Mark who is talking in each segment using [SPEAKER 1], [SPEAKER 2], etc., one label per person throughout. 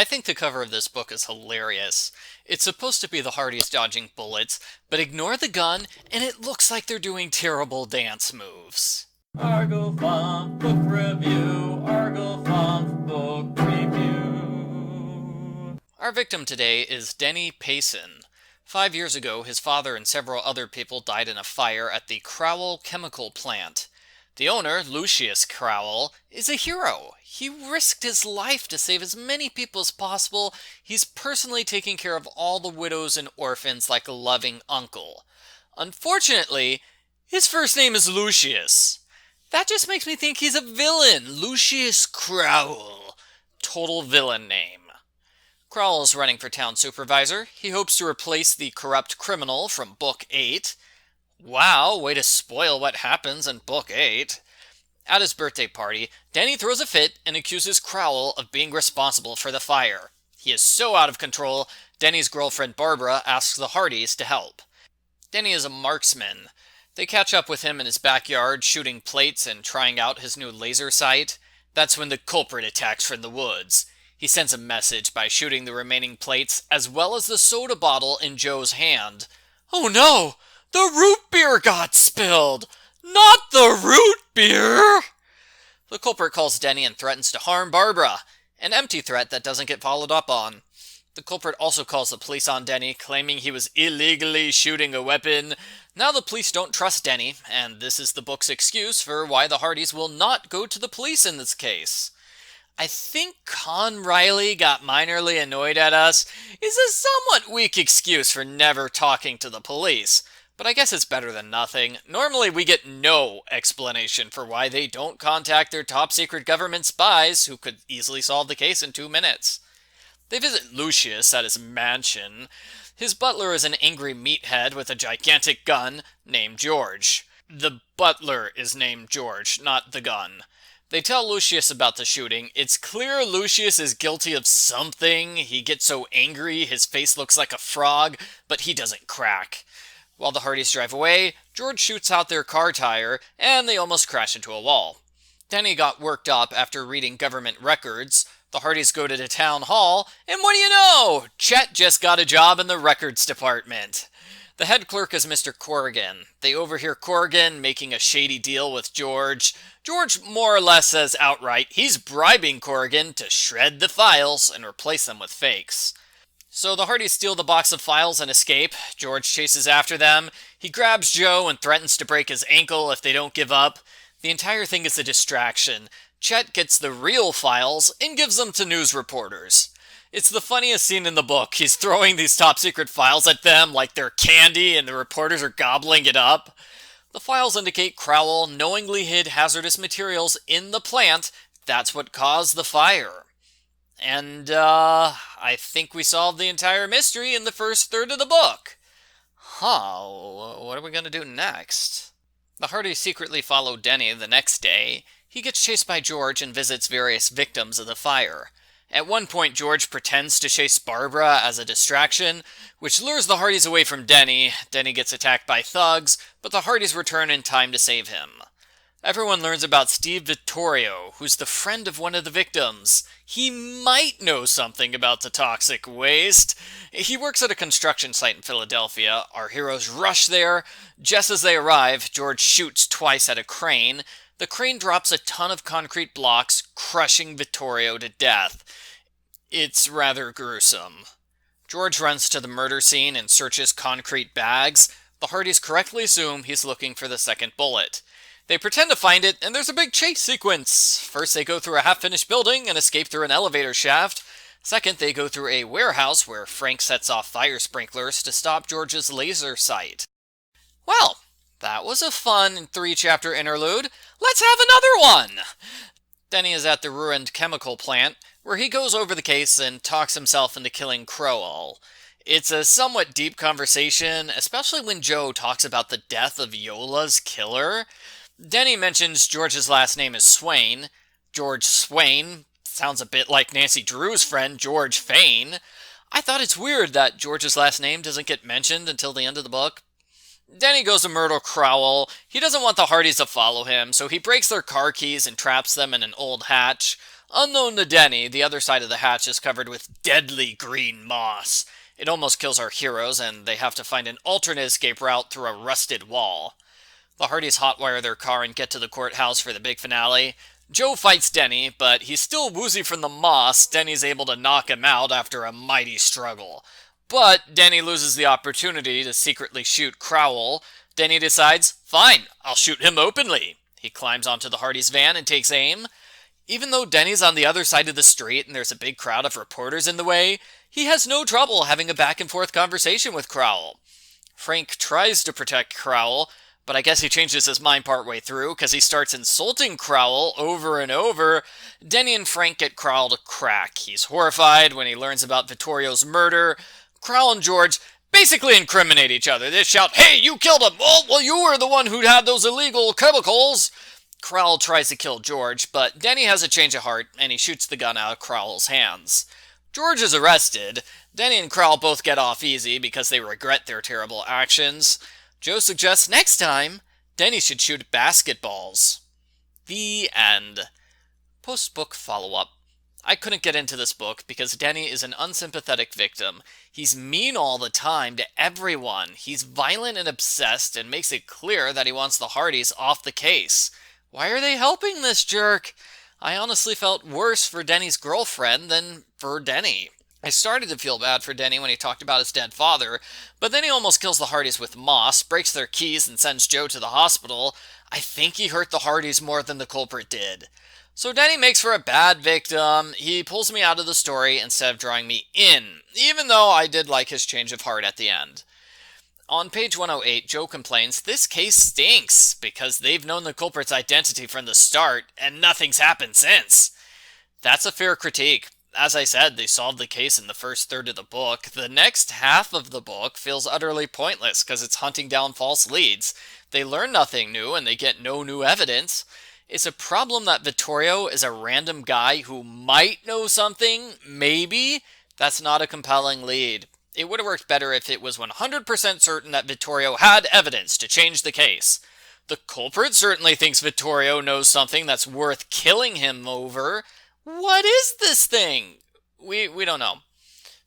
[SPEAKER 1] I think the cover of this book is hilarious. It's supposed to be the Hardys dodging bullets, but ignore the gun, and it looks like they're doing terrible dance moves.
[SPEAKER 2] Argo Funk Book Review. Argo Funk Book Review.
[SPEAKER 1] Our victim today is Denny Payson. 5 years ago, his father and several other people died in a fire at the Crowell chemical plant. The owner, Lucius Crowell, is a hero. He risked his life to save as many people as possible. He's personally taking care of all the widows and orphans like a loving uncle. Unfortunately, his first name is Lucius. That just makes me think he's a villain. Lucius Crowell. Total villain name. Crowell is running for town supervisor. He hopes to replace the corrupt criminal from Book 8. Wow, way to spoil what happens in Book 8. At his birthday party, Denny throws a fit and accuses Crowell of being responsible for the fire. He is so out of control, Denny's girlfriend Barbara asks the Hardys to help. Denny is a marksman. They catch up with him in his backyard, shooting plates and trying out his new laser sight. That's when the culprit attacks from the woods. He sends a message by shooting the remaining plates, as well as the soda bottle in Joe's hand. Oh no! The root beer got spilled! Not the root beer! The culprit calls Denny and threatens to harm Barbara, an empty threat that doesn't get followed up on. The culprit also calls the police on Denny, claiming he was illegally shooting a weapon. Now the police don't trust Denny, and this is the book's excuse for why the Hardys will not go to the police in this case. I think Con Riley got minorly annoyed at us is a somewhat weak excuse for never talking to the police, but I guess it's better than nothing. Normally we get no explanation for why they don't contact their top-secret government spies who could easily solve the case in 2 minutes. They visit Lucius at his mansion. His butler is an angry meathead with a gigantic gun named George. The butler is named George, not the gun. They tell Lucius about the shooting. It's clear Lucius is guilty of something. He gets so angry his face looks like a frog, but he doesn't crack. While the Hardys drive away, George shoots out their car tire, and they almost crash into a wall. Denny got worked up after reading government records. The Hardys go to the town hall, and what do you know? Chet just got a job in the records department. The head clerk is Mr. Corrigan. They overhear Corrigan making a shady deal with George. George more or less says outright he's bribing Corrigan to shred the files and replace them with fakes. So the Hardys steal the box of files and escape. George chases after them. He grabs Joe and threatens to break his ankle if they don't give up. The entire thing is a distraction. Chet gets the real files and gives them to news reporters. It's the funniest scene in the book. He's throwing these top-secret files at them like they're candy and the reporters are gobbling it up. The files indicate Crowell knowingly hid hazardous materials in the plant. That's what caused the fire. And, I think we solved the entire mystery in the first third of the book. What are we going to do next? The Hardys secretly follow Denny the next day. He gets chased by George and visits various victims of the fire. At one point, George pretends to chase Barbara as a distraction, which lures the Hardys away from Denny. Denny gets attacked by thugs, but the Hardys return in time to save him. Everyone learns about Steve Vittorio, who's the friend of one of the victims. He might know something about the toxic waste. He works at a construction site in Philadelphia. Our heroes rush there. Just as they arrive, George shoots twice at a crane. The crane drops a ton of concrete blocks, crushing Vittorio to death. It's rather gruesome. George runs to the murder scene and searches concrete bags. The Hardys correctly assume he's looking for the second bullet. They pretend to find it, and there's a big chase sequence. First, they go through a half-finished building and escape through an elevator shaft. Second, they go through a warehouse where Frank sets off fire sprinklers to stop George's laser sight. Well, that was a fun 3-chapter interlude. Let's have another one! Denny is at the ruined chemical plant, where he goes over the case and talks himself into killing Crowell. It's a somewhat deep conversation, especially when Joe talks about the death of Yola's killer. Denny mentions George's last name is Swain. George Swain sounds a bit like Nancy Drew's friend, George Fane. I thought it's weird that George's last name doesn't get mentioned until the end of the book. Denny goes to murder Crowell. He doesn't want the Hardys to follow him, so he breaks their car keys and traps them in an old hatch. Unknown to Denny, the other side of the hatch is covered with deadly green moss. It almost kills our heroes, and they have to find an alternate escape route through a rusted wall. The Hardys hotwire their car and get to the courthouse for the big finale. Joe fights Denny, but he's still woozy from the moss. Denny's able to knock him out after a mighty struggle. But Denny loses the opportunity to secretly shoot Crowell. Denny decides, fine, I'll shoot him openly. He climbs onto the Hardys' van and takes aim. Even though Denny's on the other side of the street and there's a big crowd of reporters in the way, he has no trouble having a back and forth conversation with Crowell. Frank tries to protect Crowell, but I guess he changes his mind partway through because he starts insulting Crowell over and over. Denny and Frank get Crowell to crack. He's horrified when he learns about Vittorio's murder. Crowell and George basically incriminate each other. They shout, "Hey, you killed him! Oh, well, you were the one who had those illegal chemicals!" Crowell tries to kill George, but Denny has a change of heart, and he shoots the gun out of Crowell's hands. George is arrested. Denny and Crowell both get off easy because they regret their terrible actions. Joe suggests next time, Denny should shoot basketballs. The end. Post-book follow-up. I couldn't get into this book because Denny is an unsympathetic victim. He's mean all the time to everyone. He's violent and obsessed and makes it clear that he wants the Hardys off the case. Why are they helping this jerk? I honestly felt worse for Denny's girlfriend than for Denny. I started to feel bad for Denny when he talked about his dead father, but then he almost kills the Hardys with moss, breaks their keys, and sends Joe to the hospital. I think he hurt the Hardys more than the culprit did. So Denny makes for a bad victim. He pulls me out of the story instead of drawing me in, even though I did like his change of heart at the end. On page 108, Joe complains, "This case stinks, because they've known the culprit's identity from the start, and nothing's happened since." That's a fair critique. As I said, they solved the case in the first third of the book. The next half of the book feels utterly pointless, because it's hunting down false leads. They learn nothing new, and they get no new evidence. It's a problem that Vittorio is a random guy who might know something, maybe. That's not a compelling lead. It would have worked better if it was 100% certain that Vittorio had evidence to change the case. The culprit certainly thinks Vittorio knows something that's worth killing him over. What is this thing? We don't know.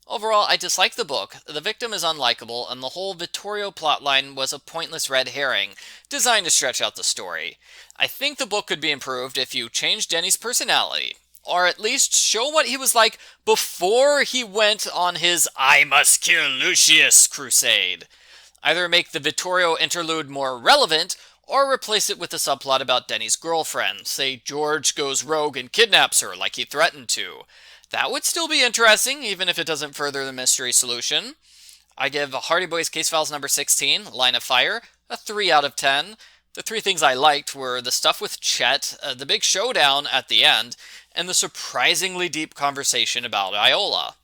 [SPEAKER 1] Overall, I dislike the book. The victim is unlikable, and the whole Vittorio plotline was a pointless red herring, designed to stretch out the story. I think the book could be improved if you changed Denny's personality, or at least show what he was like before he went on his "I must kill Lucius" crusade. Either make the Vittorio interlude more relevant, or replace it with a subplot about Denny's girlfriend. Say George goes rogue and kidnaps her like he threatened to. That would still be interesting, even if it doesn't further the mystery solution. I give Hardy Boys Casefiles number 16, Line of Fire, a 3 out of 10. The 3 things I liked were the stuff with Chet, the big showdown at the end, and the surprisingly deep conversation about Iola.